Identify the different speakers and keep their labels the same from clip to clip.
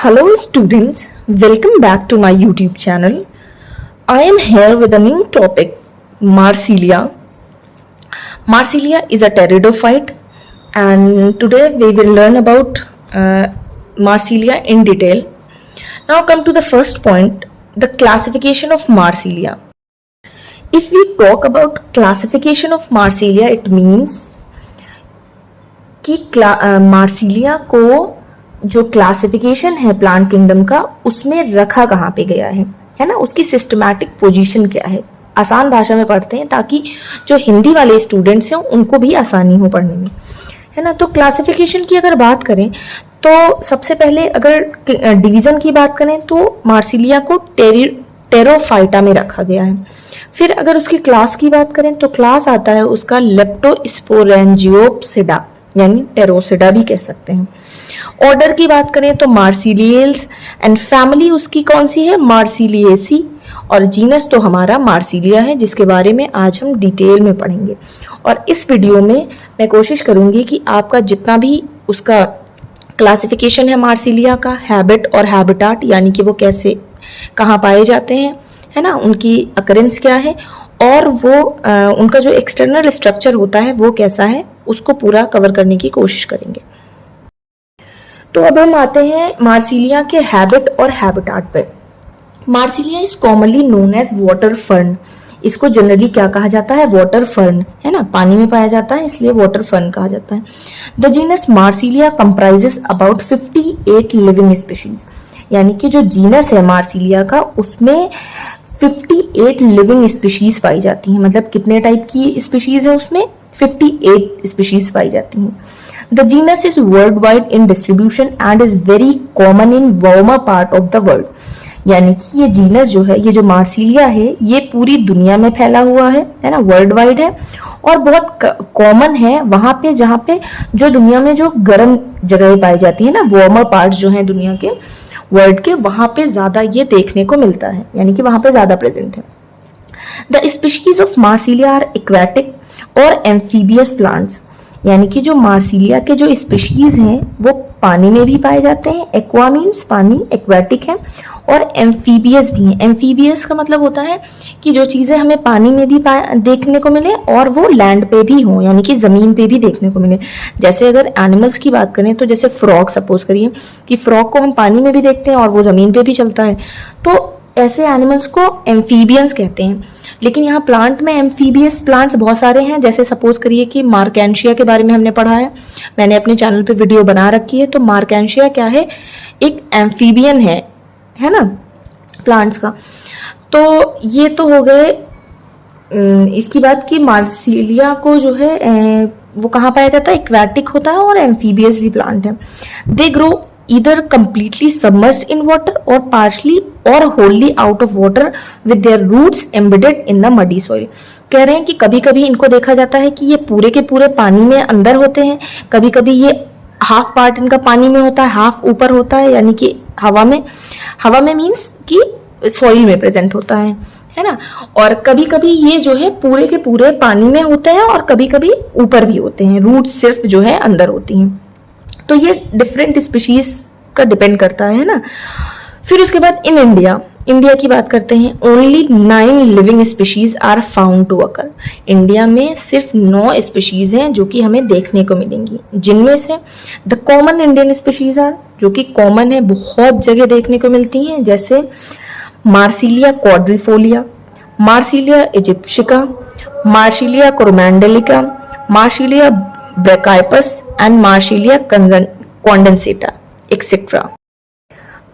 Speaker 1: Hello students, welcome back to my YouTube channel. I am here with a new topic, Marsilia. Marsilia is a pteridophyte and today we will learn about Marsilia in detail. Now come to the first point, the classification of Marsilia. If we talk about classification of Marsilia, it means कि Marsilea को जो classification है plant kingdom का उसमें रखा कहाँ पे गया है ना, उसकी सिस्टमैटिक पोजीशन क्या है, आसान भाषा में पढ़ते हैं ताकि जो हिंदी वाले स्टूडेंट्स हैं उनको भी आसानी हो पढ़ने में, है ना। तो क्लासिफिकेशन की अगर बात करें तो सबसे पहले अगर डिवीजन की बात करें तो मार्सिलिया को टेरोफाइटा में रखा गया है। फिर अगर उसकी क्लास की बात करें तो क्लास आता है उसका लेप्टोस्पोरेंजियोप्सिडा यानी टेरोसिडा भी कह सकते हैं। ऑर्डर की बात करें तो मार्सिलियल्स एंड फैमिली उसकी कौन सी है, मार्सिलिएसी, और जीनस तो हमारा मार्सिलिया है जिसके बारे में आज हम डिटेल में पढ़ेंगे। और इस वीडियो में मैं कोशिश करूंगी कि आपका जितना भी उसका क्लासिफिकेशन है मार्सिलिया का, हैबिट और हैबिटाट यानी कि वो कैसे कहाँ पाए जाते हैं, है ना, उनकी अकरेंस क्या है और वो उनका जो एक्सटर्नल स्ट्रक्चर होता है वो कैसा है, उसको पूरा कवर करने की कोशिश करेंगे। तो अब हम आते हैं मार्सिलिया के हैबिट और हैबिटाट पे। Marsilea is commonly known as water fern. इसको जनरली क्या कहा जाता है, वाटर फर्न, है ना, पानी में पाया जाता है इसलिए वाटर फर्न कहा जाता है। The genus Marsilea comprises about 58 living species, यानी कि जो जीनस है मार्सिलिया का उसमें 58 लिविंग स्पीशीज पाई जाती हैं। मतलब कितने टाइप की स्पीशीज है उसमें, 58 स्पीशीज पाई जाती हैं। The genus is world wide in distribution and is very common in warmer part of the world, यानी कि ये जीनस जो है, ये जो मार्सिलिया है, ये पूरी दुनिया में फैला हुआ है ना, वर्ल्ड वाइड है और बहुत कॉमन है वहां पे जहाँ पे जो दुनिया में जो गर्म जगह पाई जाती है ना, वार्मर पार्ट जो है दुनिया के वर्ल्ड के, वहां पे ज्यादा ये देखने को मिलता है, यानी कि वहां पे ज्यादा प्रेजेंट है। The species of Marsilea are aquatic और एम्फीबियस प्लांट्स, यानी कि जो मार्सिलिया के जो स्पीशीज हैं वो पानी में भी पाए जाते हैं। एक्वा मीन्स पानी, एक्वेटिक है, और एम्फीबियस भी हैं। एम्फीबियस का मतलब होता है कि जो चीजें हमें पानी में भी देखने को मिले और वो लैंड पे भी हो, यानी कि जमीन पे भी देखने को मिले। जैसे अगर एनिमल्स की बात करें तो जैसे फ्रॉग, सपोज करिए कि फ्रॉग को हम पानी में भी देखते हैं और वो जमीन पे भी चलता है, तो ऐसे एनिमल्स को एम्फीबियंस कहते हैं। लेकिन यहाँ प्लांट में एम्फीबियस प्लांट्स बहुत सारे हैं। जैसे सपोज करिए कि मार्केंशिया के बारे में हमने पढ़ा है, मैंने अपने चैनल पे वीडियो बना रखी है। तो मार्केंशिया क्या है, एक एम्फीबियन है ना, प्लांट्स का। तो ये तो हो गए इसकी बात कि मार्सिलिया को जो है वो कहाँ पाया जाता है, एक्वेटिक होता है और एम्फीबियस भी प्लांट है। They grow either completely submerged in water or partially or wholly out of water with their roots embedded in the muddy soil। कह रहे हैं कि कभी कभी इनको देखा जाता है कि ये पूरे के पूरे पानी में अंदर होते हैं, कभी कभी ये हाफ पार्ट इनका पानी में होता है, हाफ ऊपर होता है, यानी कि हवा में मीन्स कि सॉइल में प्रेजेंट होता है ना। और कभी कभी ये जो है पूरे के पूरे पानी में होते हैं और कभी कभी ऊपर भी होते हैं, रूट सिर्फ जो है अंदर होती हैं। तो ये डिफरेंट स्पीशीज का डिपेंड करता है ना। फिर उसके बाद इन इंडिया की बात करते हैं। Only 9 living species are found to occur. India में सिर्फ 9 स्पीशीज हैं जो कि हमें देखने को मिलेंगी, जिनमें से the common Indian species are, जो कि कॉमन है, बहुत जगह देखने को मिलती हैं, जैसे Marsilea quadrifolia, Marsilea aegyptiaca, Marsilea coromandelica, Marsilea brachypus and Marsilea condensata etcetera.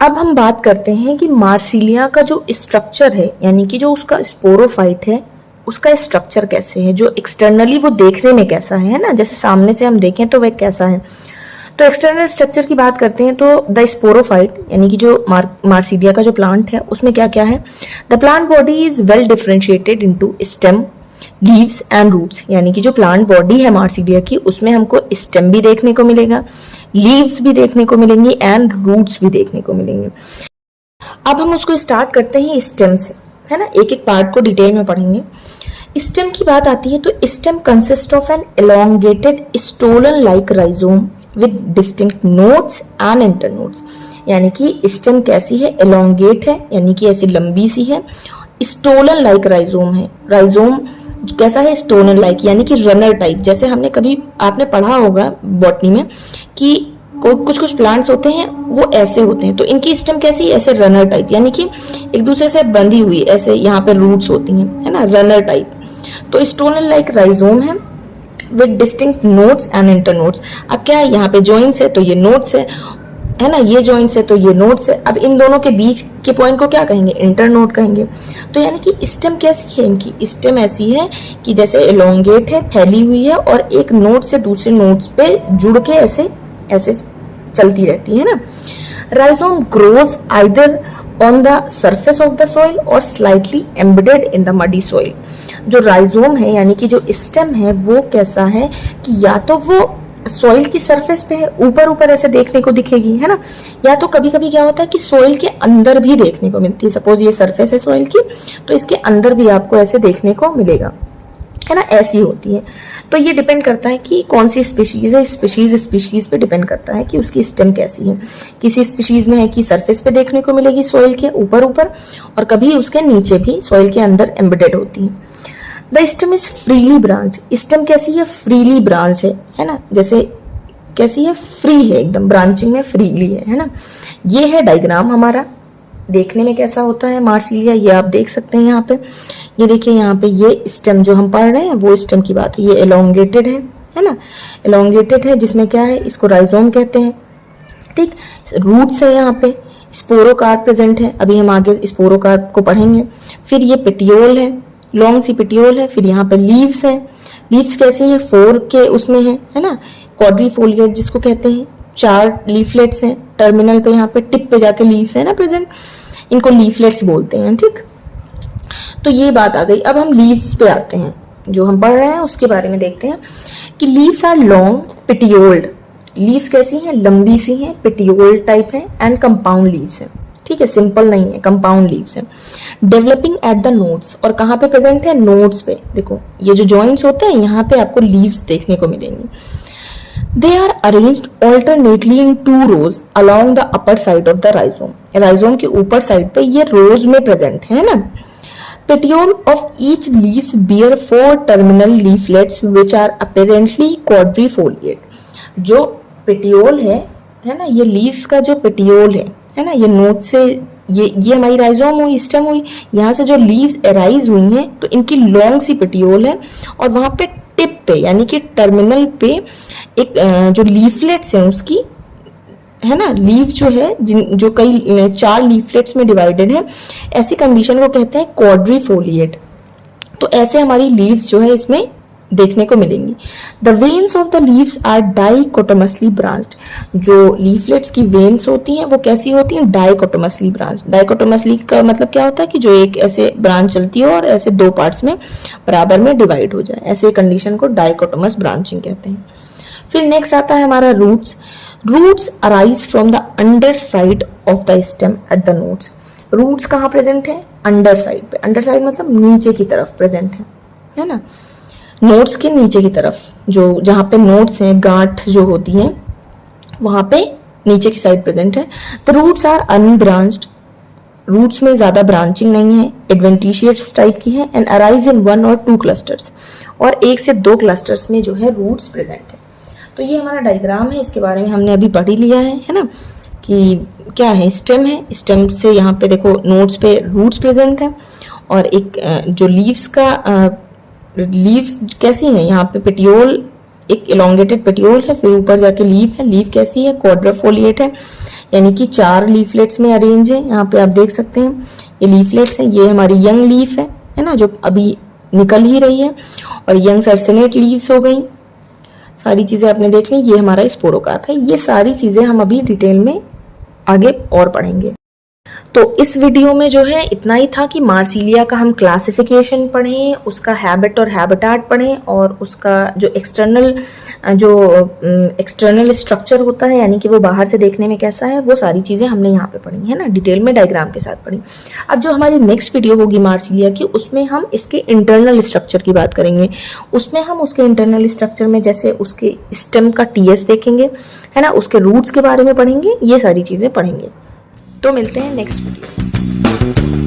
Speaker 1: अब हम बात करते हैं कि मार्सिलिया का जो स्ट्रक्चर है, यानी कि जो उसका स्पोरोफाइट है, उसका स्ट्रक्चर कैसे है, जो एक्सटर्नली वो देखने में कैसा है ना, जैसे सामने से हम देखें तो वह कैसा है। तो एक्सटर्नल स्ट्रक्चर की बात करते हैं तो द स्पोरोफाइट, यानी कि जो मार्सिलिया का जो प्लांट है उसमें क्या क्या है। The plant body is well differentiated into stem, leaves and roots, यानी कि जो प्लांट बॉडी है मार्सिलिया की उसमें हमको स्टेम भी देखने को मिलेगा, लीव्स भी देखने को मिलेंगी एंड रूट्स भी देखने को मिलेंगे। अब हम उसको स्टार्ट करते हैं स्टेम से, है ना, एक एक पार्ट को डिटेल में पढ़ेंगे। स्टेम की बात आती है तो stem consist of an elongated stolon like rhizome with distinct nodes and internodes। यानी कि स्टेम कैसी है, एलोंगेट है यानी कि ऐसी लंबी सी है। स्टोलन लाइक राइजोम है, राइजोम कैसा है, स्टोलन लाइक यानी कि रनर टाइप। जैसे हमने कभी आपने पढ़ा होगा बॉटनी में कि कुछ कुछ प्लांट्स होते हैं वो ऐसे होते हैं, तो इनकी स्टेम कैसी, ऐसे रनर टाइप यानी कि एक दूसरे से बंधी हुई, ऐसे यहाँ पे रूट्स होती हैं, है ना, रनर टाइप। तो स्टोलन लाइक राइजोम है with distinct nodes and internodes. अब क्या है, यहाँ पे जॉइंट्स है तो ये नोड्स है ना, ये जॉइंट्स है तो ये नोड्स है। अब इन दोनों के बीच के पॉइंट को क्या कहेंगे, इंटरनोड कहेंगे। तो यानी कि स्टेम कैसी है, इनकी स्टेम ऐसी है कि जैसे एलोंगेट है, फैली हुई है और एक नोड से दूसरे नोड्स पे जुड़ के ऐसे ऐसे चलती रहती है ना। Rhizome grows either on the surface of the soil और slightly embedded in the muddy soil. जो राइजोम है यानी कि जो स्टेम है वो कैसा है कि या तो वो सॉइल की सरफेस पे है, ऊपर ऊपर ऐसे देखने को दिखेगी, है ना, या तो कभी कभी क्या होता है कि सॉइल के अंदर भी देखने को मिलती है। सपोज ये सरफेस है सॉइल की, तो इसके अंदर भी आपको ऐसे देखने को मिलेगा, है ना, ऐसी होती है। तो ये डिपेंड करता है कि कौन सी स्पीशीज है, स्पीशीज पे डिपेंड करता है कि उसकी स्टेम कैसी है। किसी स्पीशीज में है कि सरफेस पे देखने को मिलेगी सॉइल के ऊपर ऊपर, और कभी उसके नीचे भी सॉइल के अंदर एम्बेडेड होती है। The stem is freely branch. Stem कैसी है, फ्रीली ब्रांच है ना, जैसे कैसी है, फ्री है एकदम, ब्रांचिंग में फ्रीली है ना। ये है डायग्राम हमारा, देखने में कैसा होता है मार्सिलिया, ये आप देख सकते हैं यहाँ पे। ये देखिए यहाँ पे ये स्टेम जो हम पढ़ रहे हैं वो स्टेम की बात है। ये एलोंगेटेड है ना, एलोंगेटेड है जिसमें क्या है, इसको राइजोम कहते हैं, ठीक। रूट्स है यहाँ पे, स्पोरोकार्प प्रेजेंट है, अभी हम आगे स्पोरोकार्प को पढ़ेंगे। फिर ये पेटियोल है, लॉन्ग सी पेटियोल है। फिर यहाँ पे लीव्स है, लीव्स कैसी है, 4 के उसमें है ना, क्वाड्रीफोलिएट जिसको कहते हैं, 4 लीफलेट्स हैं टर्मिनल पे, यहाँ पे टिप पे जाके लीव्स है ना प्रेजेंट, इनको लीफलेट्स बोलते हैं, ठीक। तो ये बात आ गई। अब हम लीव्स पे आते हैं, जो हम पढ़ रहे हैं उसके बारे में देखते हैं कि लीव्स आर लॉन्ग पेटियोल्ड। लीव्स कैसी हैं, लंबी सी हैं, पेटियोल्ड टाइप है, एंड कंपाउंड लीव्स है, ठीक है, सिंपल नहीं है, कंपाउंड लीव्स है। डेवलपिंग एट द नोड्स, और कहाँ पे प्रेजेंट है, नोड्स पे। देखो ये जो जॉइंट्स होते हैं यहाँ पे आपको लीव्स देखने को मिलेंगी। They are arranged alternately in 2 rows along the upper side of the rhizome। Rhizome के ऊपर साइड पे ये रोज में प्रेजेंट है ना। Petiole of each leaves bear 4 terminal leaflets which are apparently quadrifoliate। जो पेटियोल है ना, ये लीव्स का जो पेटियोल है ना, ये नोड से ये हमारी राइजोम हुई, स्टेम हुई, यहाँ से जो लीव्स अराइज हुई हैं तो इनकी लॉन्ग सी पेटियोल है, और वहां पे टिप पे यानी कि टर्मिनल पे एक जो लीफलेट्स हैं उसकी, है ना, लीव जो है जो कई 4 लीफलेट्स में डिवाइडेड है, ऐसी कंडीशन को कहते हैं क्वाड्रीफोलिएट। तो ऐसे हमारी लीव्स जो है इसमें देखने को मिलेंगी। The veins of the leaves are dichotomously branched. जो लीफलेट्स की वेन्स होती हैं वो कैसी होती हैं, डाइकोटोमसली ब्रांच। डाइकोटोमसली का मतलब क्या होता है कि जो एक ऐसे ब्रांच चलती है और ऐसे 2 पार्ट्स में बराबर में डिवाइड हो जाए, ऐसे कंडीशन को डाइकोटोमस ब्रांचिंग कहते हैं। फिर नेक्स्ट आता है हमारा roots. Roots arise from the under side of the stem at the nodes. Roots कहाँ प्रेजेंट है, अंडर साइड पे। अंडर साइड मतलब नीचे की तरफ प्रेजेंट है ना, नोड्स के नीचे की तरफ, जो जहाँ पे नोड्स हैं, गांठ जो होती हैं वहां पे नीचे की साइड प्रेजेंट है। The roots are unbranched. Roots में ज्यादा ब्रांचिंग नहीं है, एडवेंटिशियस टाइप की है, and arise in 1 or 2 clusters. और 1 से 2 क्लस्टर्स में जो है रूट्स प्रेजेंट है। तो ये हमारा डायग्राम है, इसके बारे में हमने अभी पढ़ ही लिया है ना, कि क्या है, स्टेम है, स्टेम से यहाँ पे देखो नोड्स पे रूट्स प्रेजेंट है, और एक जो लीव्स का लीव्स कैसी है, यहाँ पे पेटियोल, एक एलोंगेटेड पेटियोल है, फिर ऊपर जाके लीव है। लीव कैसी है, क्वाड्रिफोलिएट है, यानी कि 4 लीफलेट्स में अरेंज है। यहाँ पे आप देख सकते हैं ये लीफलेट्स हैं। ये हमारी यंग लीफ है ना, जो अभी निकल ही रही है, और यंग सर्सिनेट लीव्स हो गई। सारी चीजें आपने देख ली। ये हमारा स्पोरोकार्प है। ये सारी चीजें हम अभी डिटेल में आगे और पढ़ेंगे। तो इस वीडियो में जो है इतना ही था कि मार्सिलिया का हम क्लासिफिकेशन पढ़ें, उसका हैबिट और हैबिटाट पढ़ें, और उसका जो एक्सटर्नल स्ट्रक्चर होता है, यानी कि वो बाहर से देखने में कैसा है, वो सारी चीज़ें हमने यहाँ पे पढ़ी है ना, डिटेल में डायग्राम के साथ पढ़ी। अब जो हमारी नेक्स्ट वीडियो होगी मार्सिलिया की, उसमें हम इसके इंटरनल स्ट्रक्चर की बात करेंगे। उसमें हम उसके इंटरनल स्ट्रक्चर में जैसे उसके स्टेम का टीएस देखेंगे, है ना, उसके रूट्स के बारे में पढ़ेंगे, ये सारी चीज़ें पढ़ेंगे। तो मिलते हैं नेक्स्ट वीडियो।